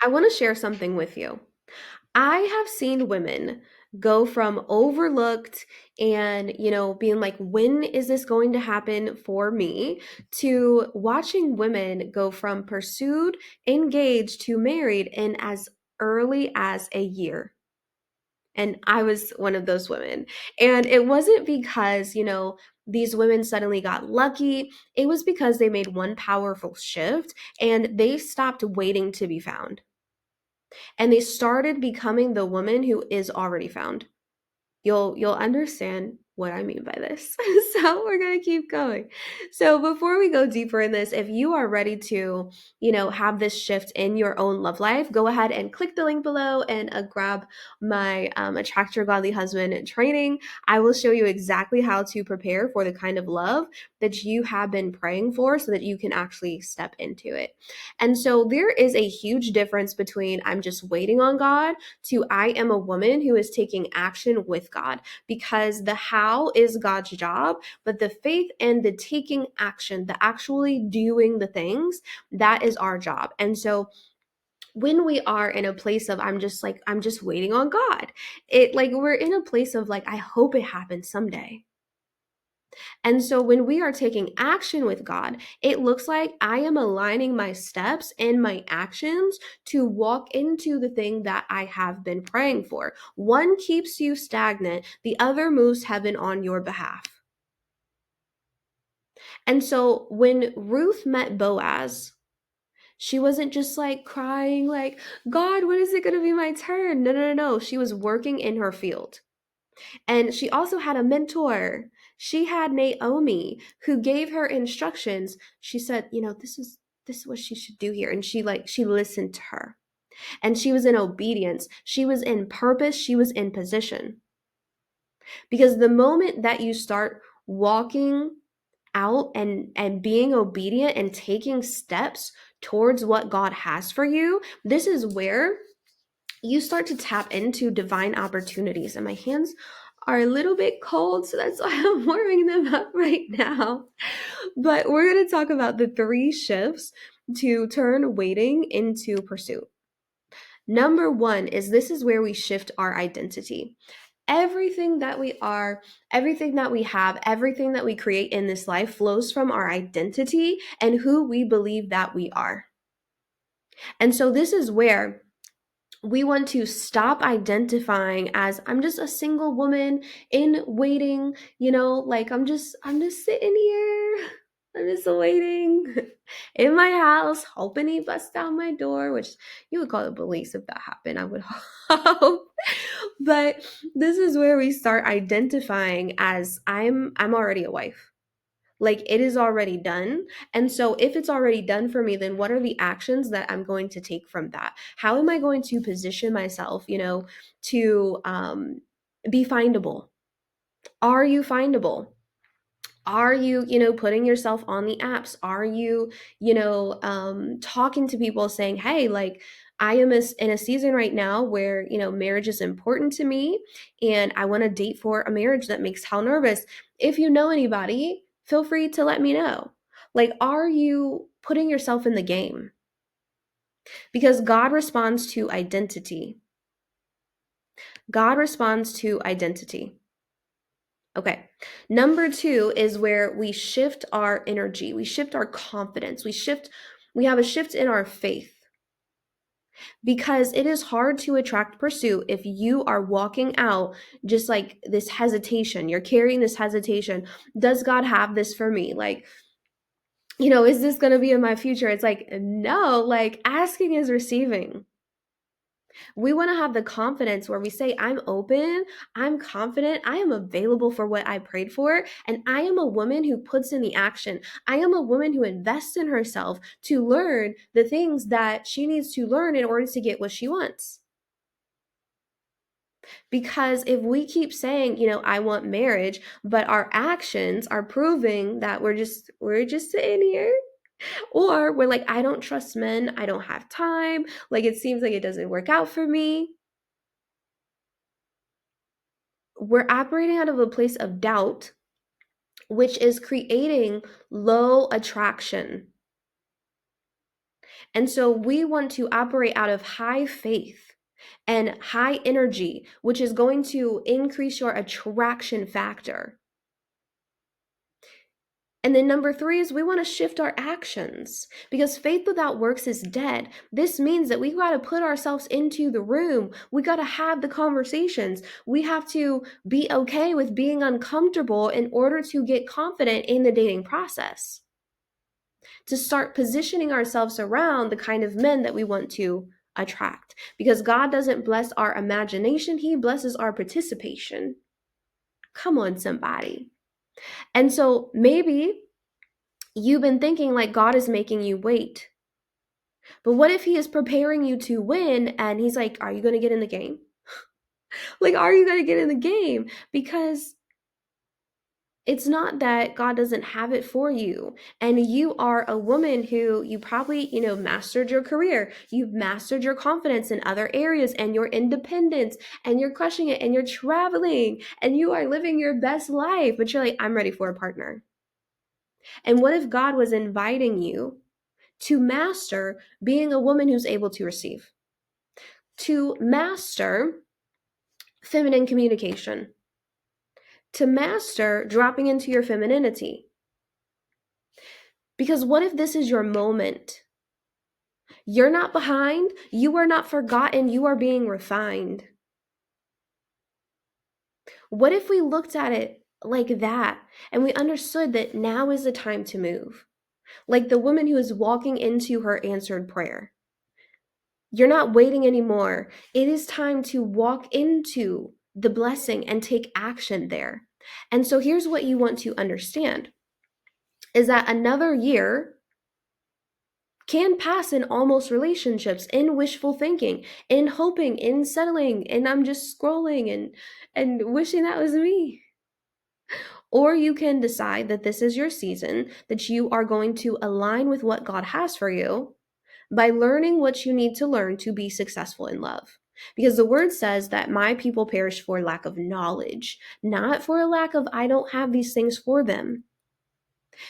I want to share something with you. I have seen women go from overlooked and, being like, when is this going to happen for me? To watching women go from pursued, engaged to married in as early as a year. And I was one of those women. And it wasn't because, these women suddenly got lucky. It was because they made one powerful shift and they stopped waiting to be found. And they started becoming the woman who is already found. You'll understand what I mean by this. So we're going to keep going. So before we go deeper in this, if you are ready to, have this shift in your own love life, go ahead and click the link below and grab my Attract Your Godly Husband training. I will show you exactly how to prepare for the kind of love that you have been praying for so that you can actually step into it. And so there is a huge difference between I'm just waiting on God to I am a woman who is taking action with God, because the how is God's job, but the faith and the taking action, the actually doing the things, that is our job. And so when we are in a place of I'm just waiting on God, it like we're in a place of like I hope it happens someday. And so when we are taking action with God, it looks like I am aligning my steps and my actions to walk into the thing that I have been praying for. One keeps you stagnant, the other moves heaven on your behalf. And so when Ruth met Boaz, she wasn't just like crying, like, God, when is it going to be my turn? No, no, no, no. She was working in her field. And she also had a mentor. She had Naomi who gave her instructions. She said, this is what she should do here. And she listened to her. And she was in obedience. She was in purpose. She was in position. Because the moment that you start walking out and being obedient and taking steps towards what God has for you, this is where you start to tap into divine opportunities. And my hands are a little bit cold, so that's why I'm warming them up right now. But we're going to talk about the 3 shifts to turn waiting into pursuit. Number 1 is this is where we shift our identity. Everything that we are, everything that we have, everything that we create in this life flows from our identity and who we believe that we are. And so this is where we want to stop identifying as I'm just a single woman in waiting, like I'm just sitting here. I'm just waiting in my house, hoping he busts down my door, which you would call it beliefs if that happened, I would hope. But this is where we start identifying as I'm already a wife. Like it is already done. And so if it's already done for me, then what are the actions that I'm going to take from that? How am I going to position myself, to be findable? Are you findable? Are you, putting yourself on the apps? Are you, talking to people saying, hey, like, I am in a season right now where, marriage is important to me and I want to date for a marriage that makes hell nervous. If you know anybody, feel free to let me know. Like, are you putting yourself in the game? Because God responds to identity. God responds to identity. Okay. Number 2 is where we shift our energy. We shift our confidence. We have a shift in our faith, because it is hard to attract pursuit if you are walking out just like this hesitation. You're carrying this hesitation. Does God have this for me? Like, is this going to be in my future? It's like, no, like asking is receiving. We want to have the confidence where we say, I'm open, I'm confident, I am available for what I prayed for, and I am a woman who puts in the action. I am a woman who invests in herself to learn the things that she needs to learn in order to get what she wants. Because if we keep saying, I want marriage, but our actions are proving that we're just sitting here, or we're like, I don't trust men, I don't have time, like it seems like it doesn't work out for me, we're operating out of a place of doubt, which is creating low attraction. And so we want to operate out of high faith and high energy, which is going to increase your attraction factor. And then number 3 is we want to shift our actions, because faith without works is dead. This means that we got to put ourselves into the room. We got to have the conversations. We have to be okay with being uncomfortable in order to get confident in the dating process, to start positioning ourselves around the kind of men that we want to attract. Because God doesn't bless our imagination, He blesses our participation. Come on, somebody. And so maybe you've been thinking like God is making you wait. But what if He is preparing you to win and He's like, are you going to get in the game? Like, are you going to get in the game? Because it's not that God doesn't have it for you. And you are a woman who you probably, mastered your career. You've mastered your confidence in other areas and your independence, and you're crushing it, and you're traveling and you are living your best life. But you're like, I'm ready for a partner. And what if God was inviting you to master being a woman who's able to receive, to master feminine communication, to master dropping into your femininity? Because what if this is your moment? You're not behind, you are not forgotten, you are being refined. What if we looked at it like that and we understood that now is the time to move? Like the woman who is walking into her answered prayer. You're not waiting anymore. It is time to walk into the blessing and take action there. And so here's what you want to understand is that another year can pass in almost relationships, in wishful thinking, in hoping, in settling, and I'm just scrolling and wishing that was me. Or you can decide that this is your season, that you are going to align with what God has for you by learning what you need to learn to be successful in love. Because the word says that my people perish for lack of knowledge, not for a lack of I don't have these things for them.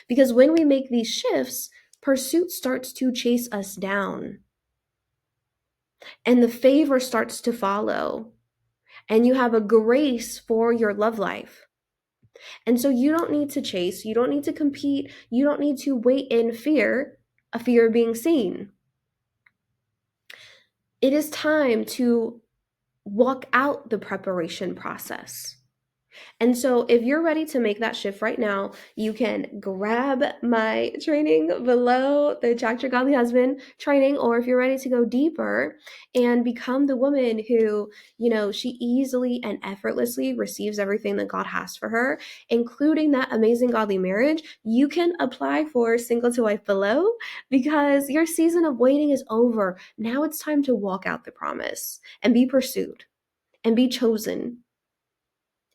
Because when we make these shifts, pursuit starts to chase us down. And the favor starts to follow. And you have a grace for your love life. And so you don't need to chase, you don't need to compete, you don't need to wait in fear, a fear of being seen. It is time to walk out the preparation process. And so if you're ready to make that shift right now, you can grab my training below, the Attract Your Godly Husband training, or if you're ready to go deeper and become the woman who, she easily and effortlessly receives everything that God has for her, including that amazing godly marriage, you can apply for Single to Wife below, because your season of waiting is over. Now it's time to walk out the promise and be pursued and be chosen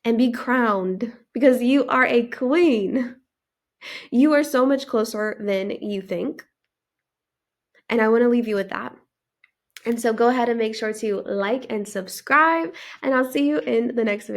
and be crowned, because you are a queen. You are so much closer than you think. And I want to leave you with that. And so go ahead and make sure to like and subscribe, and I'll see you in the next video.